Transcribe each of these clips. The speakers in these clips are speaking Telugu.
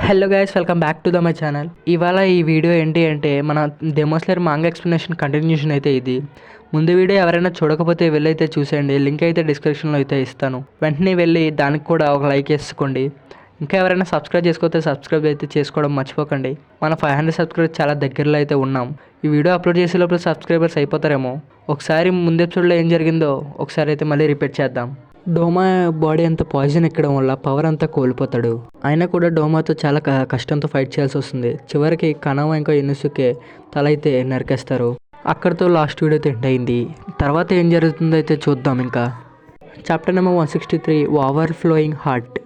Hello guys, welcome back to my channel. ఇవాళ ఈ వీడియో ఏంటి అంటే మన demo slayer manga explanation continuation అయితే ఇది. ముందు వీడియో ఎవరైనా చూడకపోతే వెళ్ళైతే చూసేయండి, లింక్ అయితే డిస్క్రిప్షన్లో అయితే ఇస్తాను. వెంటనే వెళ్ళి దానికి కూడా ఒక లైక్ వేసుకోండి. ఇంకా ఎవరైనా సబ్స్క్రైబ్ చేసుకోతే సబ్స్క్రైబ్ అయితే చేసుకోవడం మర్చిపోకండి. మన 500 సబ్స్క్రైబర్స్ చాలా దగ్గరలో అయితే ఉన్నాం. ఈ వీడియో అప్లోడ్ చేసే లోపల సబ్స్క్రైబర్స్ అయిపోతారేమో. ఒకసారి ముందు ఎపిసోడ్లో ఏం జరిగిందో ఒకసారి అయితే మళ్ళీ రిపీట్ చేద్దాం. డోమా బాడీ అంతా పాయిజన్ ఎక్కడం వల్ల పవర్ అంతా కోల్పోతాడు. అయినా కూడా డోమాతో చాలా కష్టంతో ఫైట్ చేయాల్సి వస్తుంది. చివరికి కనవ ఇంకా ఇనుసుకే తల అయితే నరికేస్తారు. అక్కడితో లాస్ట్ వీడియో అయితే ఎండ్ అయింది. తర్వాత ఏం జరుగుతుందో అయితే చూద్దాం. ఇంకా chapter number 163 over flowing heart.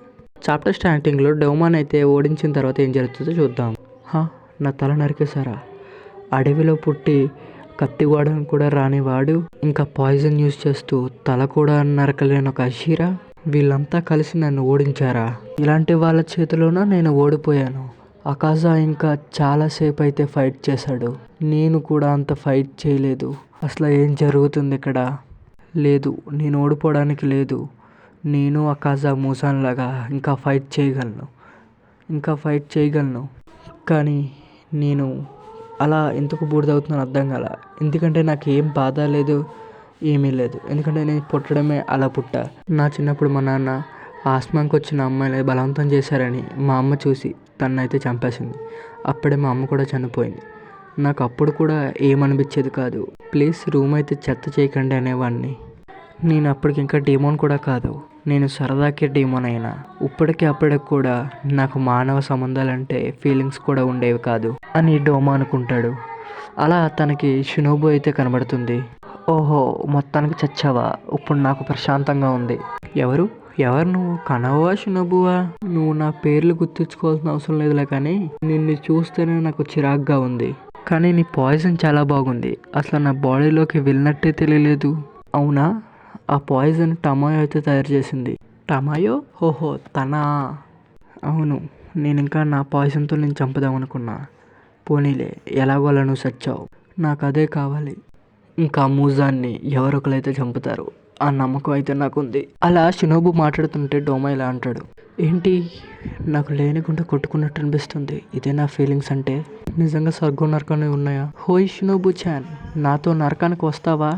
Chapter స్టార్టింగ్లో డోమాన్ అయితే ఓడించిన తర్వాత ఏం జరుగుతుందో చూద్దాం. నా తల నరికేశారా? అడవిలో పుట్టి కత్తి వాడని కూడా రానివాడు ఇంకా పాయిజన్ యూజ్ చేస్తూ తల కూడా నరకలేని ఒక అషీరా, వీళ్ళంతా కలిసి నన్ను ఓడించారా? ఇలాంటి వాళ్ళ చేతిలోన నేను ఓడిపోయాను. అకాజా ఇంకా చాలాసేపు అయితే ఫైట్ చేశాడు. నేను కూడా అంత ఫైట్ చేయలేదు. అసలు ఏం జరుగుతుంది ఇక్కడ? లేదు, నేను ఓడిపోవడానికి లేదు. నేను అకాజా మూసాన్ లాగా ఇంకా ఫైట్ చేయగలను. కానీ నేను అలా ఎందుకు బూడిదవుతున్నాను అర్థం కాల. ఎందుకంటే నాకు ఏం బాధ లేదు, ఏమీ లేదు. ఎందుకంటే నేను పుట్టడమే అలా పుట్టా. నా చిన్నప్పుడు మా నాన్న ఆస్మాకి వచ్చిన అమ్మాయిని బలవంతం చేశారని మా అమ్మ చూసి తనైతే చంపేసింది. అప్పుడే మా అమ్మ కూడా చనిపోయింది. నాకు అప్పుడు కూడా ఏమనిపించేది కాదు. ప్లీజ్ రూమ్ అయితే చెత్త చేయకండి అనేవాడిని. నేను అప్పటికి ఇంకా డీమోన్ కూడా కాదు, నేను సరదాకే డీమోన్ అయినా. అప్పటికి కూడా నాకు మానవ సంబంధాలంటే ఫీలింగ్స్ కూడా ఉండేవి కాదు అని డోమా అనుకుంటాడు. అలా తనకి షినోబు అయితే కనబడుతుంది. ఓహో, మొత్తానికి చచ్చావా? ఇప్పుడు నాకు ప్రశాంతంగా ఉంది. ఎవరు నువ్వు? కనవా షినోబువా? నువ్వు నా పేర్లు గుర్తించుకోవాల్సిన అవసరం లేదులే, కానీ నిన్ను చూస్తేనే నాకు చిరాగ్గా ఉంది. కానీ నీ పాయిజన్ చాలా బాగుంది. అసలు నా బాడీలోకి వెళ్ళినట్టే తెలియలేదు. అవునా? ఆ పాయిజన్ టమాయో అయితే తయారు చేసింది. టమాయో? ఓహో, తనా? అవును, నేను ఇంకా నా పాయిజన్తో నేను చంపుదామనుకున్నా. పోనీలే, ఎలాగోలా నువ్వు చచ్చావు. నాకు అదే కావాలి. ఇంకా మూజాన్ని ఎవరొకరైతే చంపుతారు ఆ నమ్మకం అయితే నాకుంది. అలా షినోబు మాట్లాడుతుంటే డోమా ఇలా అంటాడు, ఏంటి నాకు లేనిగుండా కొట్టుకున్నట్టు అనిపిస్తుంది. ఇదే నా ఫీలింగ్స్ అంటే? నిజంగా స్వర్గం నరకాన్ని ఉన్నాయా? హోయ్ షినోబు చాన్, నాతో నరకానికి వస్తావా?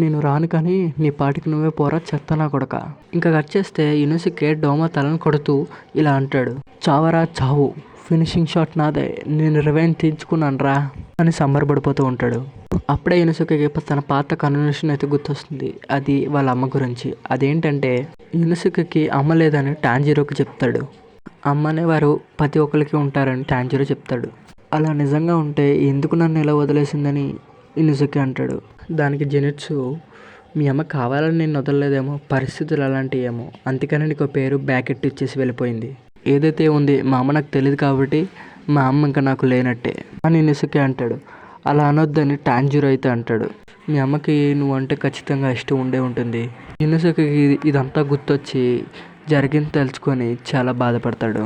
నేను రాను, కానీ నీ పాటికి నువ్వే పోరా చెత్త నా కొడక. ఇంకా కట్ చేస్తే ఇనుసుకే డోమా తలను కొడుతూ ఇలా అంటాడు, చావరా చావు, ఫినిషింగ్ షాట్ నాదే, నేను రివెంజ్ తీర్చుకున్నాను రా అని సంబరపడిపోతూ ఉంటాడు. అప్పుడే ఇనుసుకి తన పాత కన్వర్సేషన్ అయితే గుర్తొస్తుంది. అది వాళ్ళ అమ్మ గురించి. అదేంటంటే ఇనుసుకి అమ్మ లేదని టాంజిరోకి చెప్తాడు. అమ్మనే వారు ప్రతి ఒక్కరికి ఉంటారని టాంజిరో చెప్తాడు. అలా నిజంగా ఉంటే ఎందుకు నన్ను ఇలా వదిలేసిందని ఇనుసుకి అంటాడు. దానికి జెనిట్సు, మీ అమ్మ కావాలని నేను వదలలేదేమో, పరిస్థితులు అలాంటివి ఏమో, అందుకని నీకు పేరు బ్యాకెట్ ఇచ్చేసి వెళ్ళిపోయింది. ఏదైతే ఉంది మా అమ్మ నాకు తెలియదు కాబట్టి మా అమ్మ ఇంకా నాకు లేనట్టే అని ఇనుసుకి అంటాడు. అలా అనొద్దని టాంజిరో అయితే అంటాడు. మీ అమ్మకి నువ్వు అంటే ఖచ్చితంగా ఇష్టం ఉండే ఉంటుంది. ఇనుసుకి ఇదంతా గుర్తొచ్చి జరిగింది తెలుసుకొని చాలా బాధపడతాడు.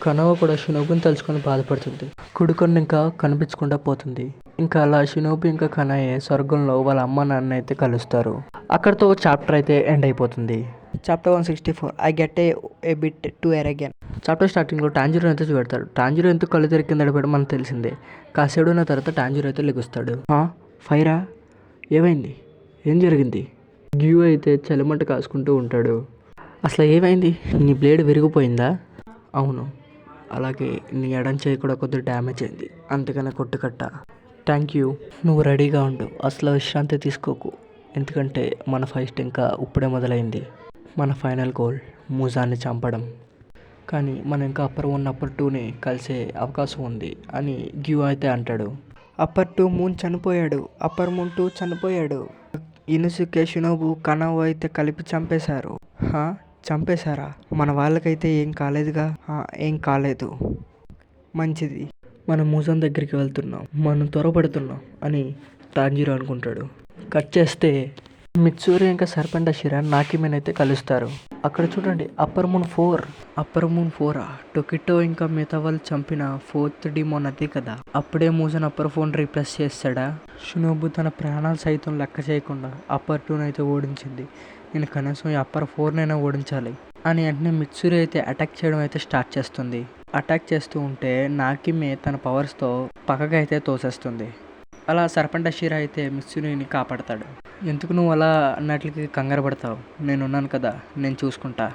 కనవ కూడా షినోబుని తెలుసుకొని బాధపడుతుంది. కుడుకొని ఇంకా కనిపించకుండా పోతుంది. ఇంకా అలా షినోబు ఇంకా కనయే స్వర్గంలో వాళ్ళ అమ్మ నాన్న అయితే కలుస్తారు. అక్కడితో చాప్టర్ అయితే ఎండ్ అయిపోతుంది. Chapter 164 I get a bit to ఎరగెన్. చాప్టర్ స్టార్టింగ్లో టాంజిరో అయితే చూపెడతాడు. టాంజిరో ఎంత కళ్ళు తెరికింద అడిపోయడం మనకు తెలిసిందే. కాసేపు ఉన్న తర్వాత టాంజిరో అయితే లెగుస్తాడు. ఫైరా, ఏమైంది? ఏం జరిగింది? గ్యూ అయితే చలిమంట కాసుకుంటూ ఉంటాడు. అసలు ఏమైంది? నీ బ్లేడ్ విరిగిపోయిందా? అవును, అలాగే నీ ఎడం చేయి కూడా కొద్దిగా డ్యామేజ్ అయింది, అందుకనే కొట్టుకట్ట. Thank you. నువ్వు రెడీగా ఉండు, అసలు విశ్రాంతి తీసుకోకు. ఎందుకంటే మన ఫైట్ ఇంకా ఇప్పుడే మొదలైంది. మన ఫైనల్ గోల్ మూజాన్ని చంపడం. కానీ మనం ఇంకా అప్పర్ 1 అప్పర్ 2ని కలిసే అవకాశం ఉంది అని గ్యూ అయితే అంటాడు. అప్పర్ 2 మూన్ చనిపోయాడు, అప్పర్ మూన్ 2 చనిపోయాడు. ఇనుసుకే షినోబు కనవ అయితే కలిపి చంపేశారు. చంపేశారా? మన వాళ్ళకైతే ఏం కాలేదుగా? ఏం కాలేదు, మంచిది. మనం మూజాన్ దగ్గరికి వెళ్తున్నాం, మనం త్వరపడుతున్నాం అని టాంజిరో అనుకుంటాడు. కట్ చేస్తే మిత్సూరి ఇంకా సర్పెంట్ అషిరా నాకిమెన్ అయితే కలుస్తారు. అక్కడ చూడండి, అప్పర్ మూన్ 4 టొకిటో ఇంకా మిగతా వాళ్ళు చంపిన 4th డిమోన్ అదే కదా. అప్పుడే మూజాన్ అప్పర్ 4 రీప్లేస్ చేస్తాడా? షినోబు తన ప్రాణాలు సైతం లెక్క చేయకుండా అప్పర్ 2 అయితే ఓడించింది. నేను కనీసం ఈ అప్పర్ 4నైనా ఓడించాలి. అని వెంటనే మిత్సురి అయితే అటాక్ చేయడం అయితే స్టార్ట్ చేస్తుంది. అటాక్ చేస్తూ ఉంటే నాకిమే తన పవర్స్తో పక్కగా అయితే తోసేస్తుంది. అలా సర్పెంట్ అషీరా అయితే మిత్సురిని కాపాడతాడు. ఎందుకు నువ్వు అలా అన్నట్లకి కంగారు పడతావు, నేనున్నాను కదా, నేను చూసుకుంటా,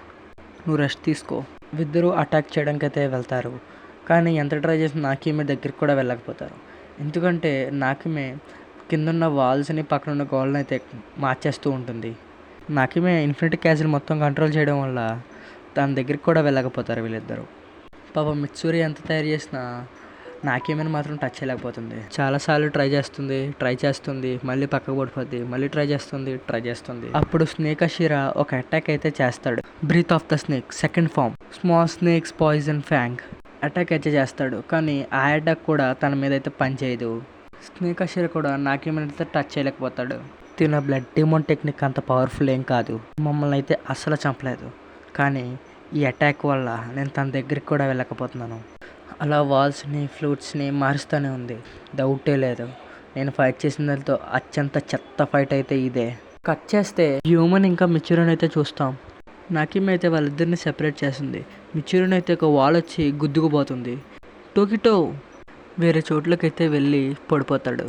నువ్వు రెస్ట్ తీసుకో. ఇద్దరు అటాక్ చేయడానికి అయితే వెళ్తారు. కానీ ఎంత ట్రై చేసినా నాకిమే దగ్గరికి కూడా వెళ్ళకపోతారు. ఎందుకంటే నాకిమే కిందున్న వాల్స్ని పక్కనున్న గోల్ని అయితే మార్చేస్తూ ఉంటుంది. నాకిమే ఇన్ఫినిటీ క్యాసిల్ మొత్తం కంట్రోల్ చేయడం వల్ల దాని దగ్గరికి కూడా వెళ్ళకపోతారు వీళ్ళిద్దరూ. పాపం మిత్సూరి ఎంత తయారు చేసినా నాకేమైనా మాత్రం టచ్ చేయలేకపోతుంది. చాలాసార్లు ట్రై చేస్తుంది, మళ్ళీ పక్కకు పడిపోద్ది, మళ్ళీ ట్రై చేస్తుంది. అప్పుడు స్నేక్ అషీరా ఒక అటాక్ అయితే చేస్తాడు. Breath of the snake second form, small snakes poison fang attack అయితే చేస్తాడు. కానీ ఆ అటాక్ కూడా తన మీద అయితే పనిచేయదు. స్నేక్ అషీరా కూడా నాకేమైనా టచ్ చేయలేకపోతాడు. తిన బ్లడ్ డెమోన్ టెక్నిక్ అంత పవర్ఫుల్ ఏం కాదు, మమ్మల్ని అయితే అస్సలు చంపలేదు. కానీ ఈ అటాక్ వల్ల నేను తన దగ్గరికి కూడా వెళ్ళకపోతున్నాను. అలా వాల్స్ని ఫ్లూట్స్ని మారుస్తూనే ఉంది, డౌటే లేదు. నేను ఫైట్ చేసిన దానితో అత్యంత చెత్త ఫైట్ అయితే ఇదే. కట్ చేస్తే హ్యూమన్ ఇంకా మిచ్యూరన్ అయితే చూస్తాం. నాకేమైతే వాళ్ళిద్దరిని సెపరేట్ చేస్తుంది. మిచ్యూరన్ అయితే ఒక వాల్ వచ్చి గుద్దుకుపోతుంది. టోకిటో వేరే చోట్లకైతే వెళ్ళి పడిపోతాడు.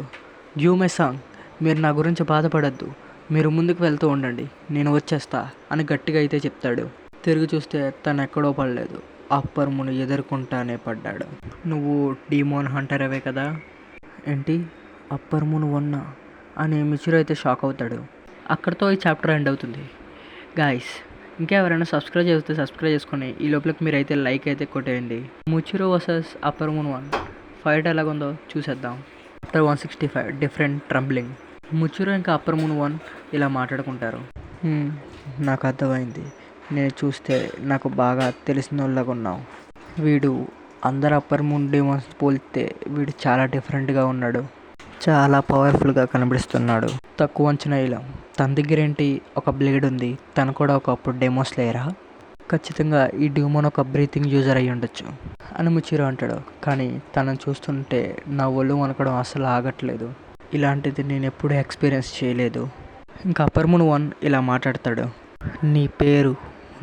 యూమెసాంగ్, మీరు నా గురించి బాధపడద్దు, మీరు ముందుకు వెళ్తూ ఉండండి, నేను వచ్చేస్తా అని గట్టిగా అయితే చెప్తాడు. తిరిగి చూస్తే తను ఎక్కడో పడలేదు, అప్పర్ మూన్ ఎదుర్కొంటానే పడ్డాడు. నువ్వు డీమోన్ హంటర్ అవే కదా? ఏంటి, అప్పర్ మూన్ వన్నా అని మిచురు అయితే షాక్ అవుతాడు. అక్కడితో ఈ చాప్టర్ ఎండ్ అవుతుంది. గాయస్, ఇంకెవరైనా సబ్స్క్రైబ్ చేస్తే సబ్స్క్రైబ్ చేసుకొని ఈ లోపలికి మీరైతే లైక్ అయితే కొట్టేయండి. మిచురు వర్సెస్ అప్పర్ మూన్ 1 ఫైట్ ఎలాగుందో చూసేద్దాం. Chapter 165 different ట్రంబ్లింగ్. మిచురు ఇంకా అప్పర్ మూన్ 1 ఇలా మాట్లాడుకుంటారు. నాకు అర్థమైంది, నేను చూస్తే నాకు బాగా తెలిసిన వాళ్ళగా ఉన్నావు. వీడు అందరు అప్పర్ మూన్ డెమోన్స్ పోలిస్తే వీడు చాలా డిఫరెంట్గా ఉన్నాడు, చాలా పవర్ఫుల్గా కనిపిస్తున్నాడు. తక్కువ అంచనా ఇలా. తన దగ్గర ఏంటి, ఒక బ్లేడ్ ఉంది. తను కూడా ఒకప్పుడు డెమోస్ లేరా? ఖచ్చితంగా ఈ డెమోన్ ఒక బ్రీతింగ్ యూజర్ అయ్యి ఉండొచ్చు అని మిచురు అంటాడు. కానీ తనను చూస్తుంటే నా ఒళ్ళు వనకడం అసలు ఆగట్లేదు. ఇలాంటిది నేను ఎప్పుడూ ఎక్స్పీరియన్స్ చేయలేదు. ఇంకా అప్పర్ మూన్ 1 ఇలా మాట్లాడతాడు.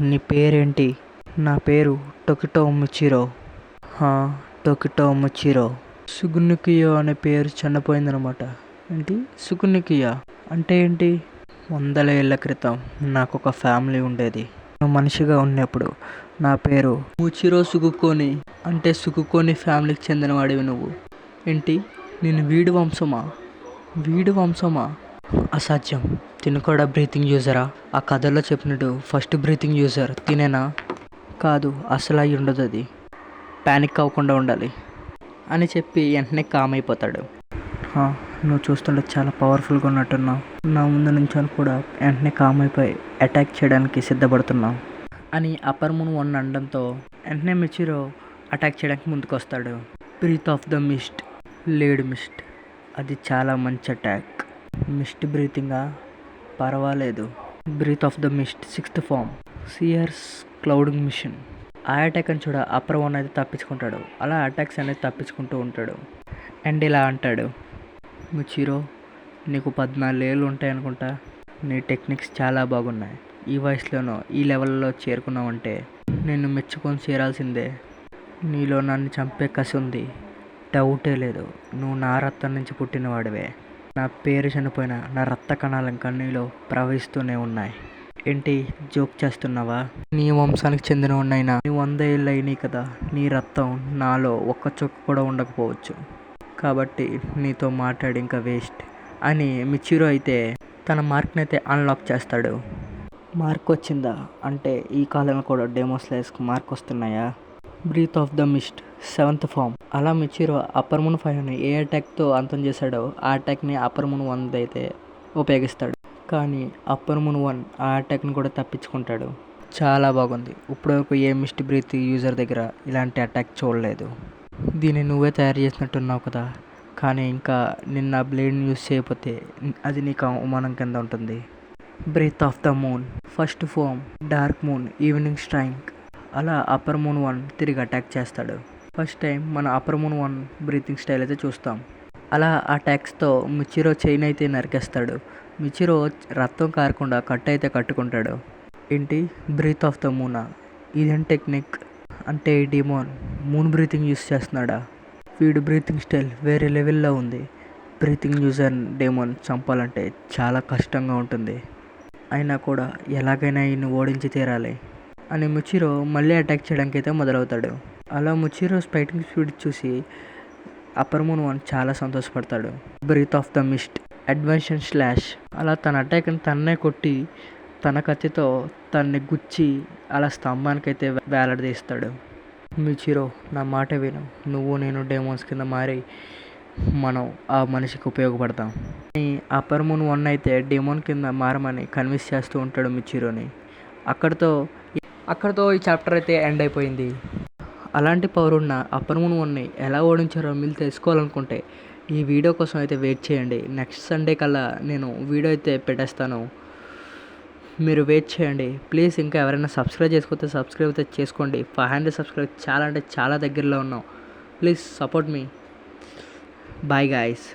నీ పేరేంటి? నా పేరు టోకిటో మిచిరో. టోకిటో మిచిరో. సుగునికియో అనే పేరు చనిపోయిందనమాట. ఏంటి సుగునికియా అంటే ఏంటి? 100 ఏళ్ల క్రితం నాకు ఒక ఫ్యామిలీ ఉండేది. నేను మనిషిగా ఉన్నప్పుడు నా పేరు ముచిరో సుగుకోని. అంటే సుగుకోని ఫ్యామిలీకి చెందినవాడివి నువ్వు. ఏంటి, నేను వీడి వంశమా? అసాధ్యం. తిను కూడా బ్రీతింగ్ యూజరా? ఆ కథలో చెప్పినట్టు ఫస్ట్ బ్రీతింగ్ యూజర్ తినేనా? కాదు, అసలు అయి ఉండదు, అది ప్యానిక్ అవ్వకుండా ఉండాలి అని చెప్పి వెంటనే కామ్ అయిపోతాడు. నువ్వు చూస్తుంటే చాలా పవర్ఫుల్గా ఉన్నట్టున్నావు. నా ముందు నుంచొని కూడా వెంటనే కామ్ అయిపోయి అటాక్ చేయడానికి సిద్ధపడుతున్నావు అని అప్పర్ మూన్ 1 అనడంతో వెంటనే మిచిరో అటాక్ చేయడానికి ముందుకు వస్తాడు. బ్రీత్ ఆఫ్ ద మిస్ట్, లేడ్ మిస్ట్. అది చాలా మంచి అటాక్. మిస్ట్ బ్రీతింగా? పర్వాలేదు. Breath of the mist 6th form, సియర్స్ క్లౌడింగ్ మిషన్. ఆ అటాక్ అని చూడ అప్పర్ 1 అయితే తప్పించుకుంటాడు. అలా అటాక్స్ అనేది తప్పించుకుంటూ ఉంటాడు. అండ్ ఇలా అంటాడు, మిచిరో, నీకు 14 ఏళ్ళు ఉంటాయనుకుంటా. నీ టెక్నిక్స్ చాలా బాగున్నాయి. ఈ వయసులోనూ ఈ లెవెల్లో చేరుకున్నావంటే నిన్ను మెచ్చుకొని చేరాల్సిందే. నీలో నన్ను చంపే కసి ఉంది, డౌటే లేదు. నువ్వు నా రక్తం నుంచి పుట్టినవాడివే. నా పేరు చనిపోయిన నా రక్త కణాలు ఇంకా నీలో ప్రవహిస్తూనే ఉన్నాయి. ఏంటి, జోక్ చేస్తున్నావా? నీ వంశానికి చెందిన ఉన్నైనా నీ 100 ఏళ్ళు అయినాయి కదా. నీ రక్తం నాలో ఒక్క చుక్క కూడా ఉండకపోవచ్చు. కాబట్టి నీతో మాట్లాడి ఇంకా వేస్ట్ అని మిచిరో అయితే తన మార్క్ని అయితే అన్లాక్ చేస్తాడు. మార్క్ వచ్చిందా అంటే ఈ కాలంలో కూడా డెమోస్లైస్కి మార్క్ వస్తున్నాయా? Breath of the mist 7th form. అలా మిచిరో అప్పర్ మూన్ 5ని ఏ అటాక్తో అంతం చేశాడో ఆ అటాక్ని అప్పర్ మూన్ 1 అయితే ఉపయోగిస్తాడు. కానీ అప్పర్ మూన్ 1 ఆ అటాక్ని కూడా తప్పించుకుంటాడు. చాలా బాగుంది. ఇప్పటివరకు ఏ మిస్ట్ బ్రీత్ యూజర్ దగ్గర ఇలాంటి అటాక్ చూడలేదు. దీన్ని నువ్వే తయారు చేసినట్టున్నావు కదా. కానీ ఇంకా నిన్న బ్లేడ్ని యూజ్ చేయకపోతే అది నీకు అవమానం కింద ఉంటుంది. Breath of the moon 1st form, dark moon, evening strike. అలా అప్పర్ మూన్ 1 తిరిగి అటాక్ చేస్తాడు. ఫస్ట్ టైం మన అప్పర్ మూన్ 1 బ్రీతింగ్ స్టైల్ అయితే చూస్తాం. అలా ఆ అటాక్స్తో మిచిరో చైన్ అయితే నరికేస్తాడు. మిచిరో రక్తం కారకుండా కట్టు అయితే కట్టుకుంటాడు. ఏంటి బ్రీత్ ఆఫ్ ద మూనా? ఇదేం టెక్నిక్? అంటే ఈ డీమోన్ మూన్ బ్రీతింగ్ యూస్ చేస్తున్నాడా? వీడు బ్రీతింగ్ స్టైల్ వేరే లెవెల్లో ఉంది. బ్రీతింగ్ యూజర్ డేమోన్ చంపాలంటే చాలా కష్టంగా ఉంటుంది. అయినా కూడా ఎలాగైనా ఈయన్ని ఓడించి తీరాలి అని ముచిరో మళ్ళీ అటాక్ చేయడానికి అయితే మొదలవుతాడు. అలా ముచిరో ఫైటింగ్ స్పీడ్ చూసి అప్పర్ మూన్ వన్ చాలా సంతోషపడతాడు. Breath of the mist, advection slash. అలా తన అటాక్ని తన్నే కొట్టి తన కత్తితో తన్ని గుచ్చి అలా స్తంభానికైతే వేలాడదీస్తాడు. మిచిరో, నా మాట విను. నువ్వు నేను డేమోన్స్ కింద మారి మనం ఆ మనిషికి ఉపయోగపడతాం. అప్పర్ మూన్ వన్ అయితే డేమోన్ కింద మారమని కన్విన్స్ చేస్తూ ఉంటాడు మిచిరోని. అక్కడితో ఈ చాప్టర్ అయితే ఎండ్ అయిపోయింది. అలాంటి పవర్ ఉన్న అప్పర్ మూన్ వన్ని ఎలా ఓడించారో మీరు తెలుసుకోవాలనుకుంటే ఈ వీడియో కోసం అయితే వెయిట్ చేయండి. నెక్స్ట్ సండే కల్లా నేను వీడియో అయితే పెట్టేస్తాను. మీరు వెయిట్ చేయండి ప్లీజ్. ఇంకా ఎవరైనా సబ్స్క్రైబ్ చేసుకోతే సబ్స్క్రైబ్ అయితే చేసుకోండి. 500 సబ్స్క్రైబ్ చాలా అంటే చాలా దగ్గరలో ఉన్నాం. Please support me. Bye guys.